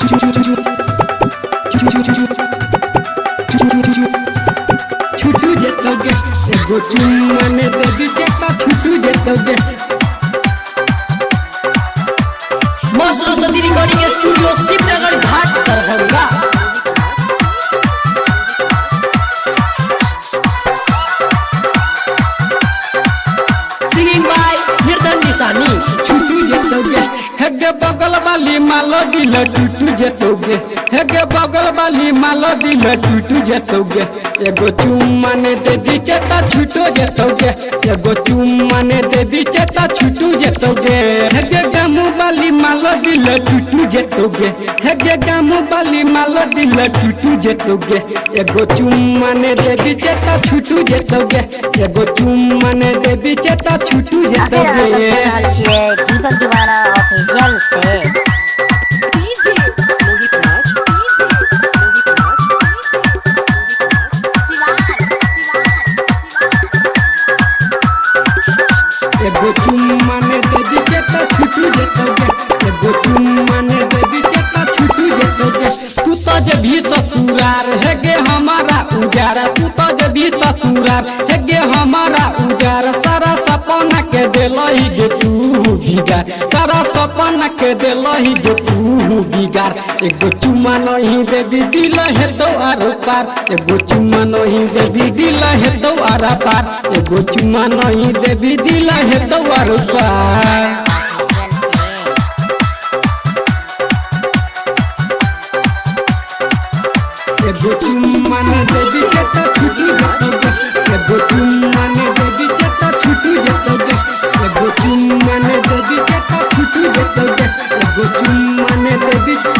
छुटू जेतोगे एगो चुम्मा ने दे दीजिए तो छुटू जेतोगे। सरस्वती रिकॉर्डिंग स्टूडियो शिवनगर घाट दरभंगा। सिंगिंग बाय निर्धन निशानी। छुटू जेतोगे हेगे बगल वाली मालो दिल टूटू जेतोगे हेगे बगल वाली मालो दिल टूटू जेतोगे। एगो चुम्मा ने दे दीजिए तो छुटू जेतोगे एगो चुम्मा ने दे दीजिए तो छुटू जेतोगे। हेगे गामू वाली मालो दिल टूटू जेतोगे हेगे गामू वाली मालो दिल टूटू जेतोगे। एगो चुम्मा ने दे दीजिए तो छुटू जेतोगे एगो चुम्मा ने दे दीजिए तो छुटू जेतोगे। दीपक दीवाना ऑफिशियल से एगो चुम्मा ने दे दीजिए तो छुटू जेतोगे एगो चुम्मा ने दे दीजिए तो छुटू जेतोगे। तू तो जब भी ससुरार है गे हमारा उजारा तू तो जब भी ससुरार है गे हमारा उजारा। सारा सपना के देलही गे तू बिगाड़ सारा सपना के देलही गे तू बिगाड़। एगो चुम्मा नहीं देबी दिल है दो आर पार एगो चुम्मा नहीं देबी दिल है दो आर पार एगो चुम्मा नहीं देबी दिल है दो आर पार। एगो चुम्मा ने दे दीजिए तो छुटू जेतोगे एगो चुम्मा ने दे दीजिए तो छुटू जेतोगे एगो चुम्मा ने दे दीजिए तो छुटू जेतोगे एगो चुम्मा ने दे दीजिए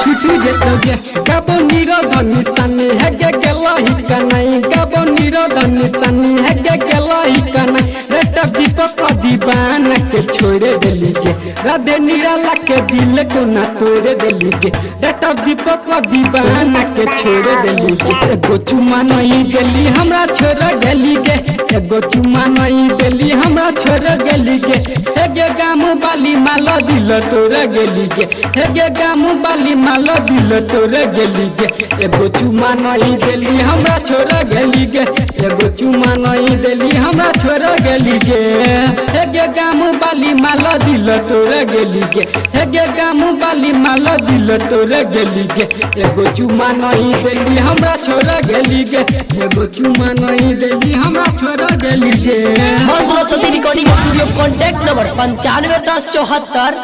छुटू जेतोगे। गाबो निरोधन निशानी है गे गेलही कनाई गाबो निरोधन निशानी है गे गेलही कनाई। रेट दीपक दीवाना के छोड़े देली गे राधे निराला के दिल को ना तोड़े देली गे। रेट दीपक दीवाना के छोड़े देली गे। एगो चुम्मा नहीं देली हमरा छोड़ गेली गे एगो चुम्मा नहीं देली हमरा छोड़ गेली गे। हेगे गामू वाली मालो दिल तोड़ गेली गे हेगे गामू वाली मालो दिल तोड़ गेली गे। एगो चुम्मा नहीं देली हमरा छोड़ गेली गे एगो चुम्मा नहीं देली हमरा छोड़ गेली गे। हेगे गामू वाली मालो दिल तोड़ गेली गे हेगे गामू वाली मालो दिल तोड़ गेली गे। एगो चुम्मा नहीं देली हमरा छोड़ गेली गे एगो चुम्मा नहीं देली हमरा छोड़ गेली गे। Saraswati recording studio contact number 95107408।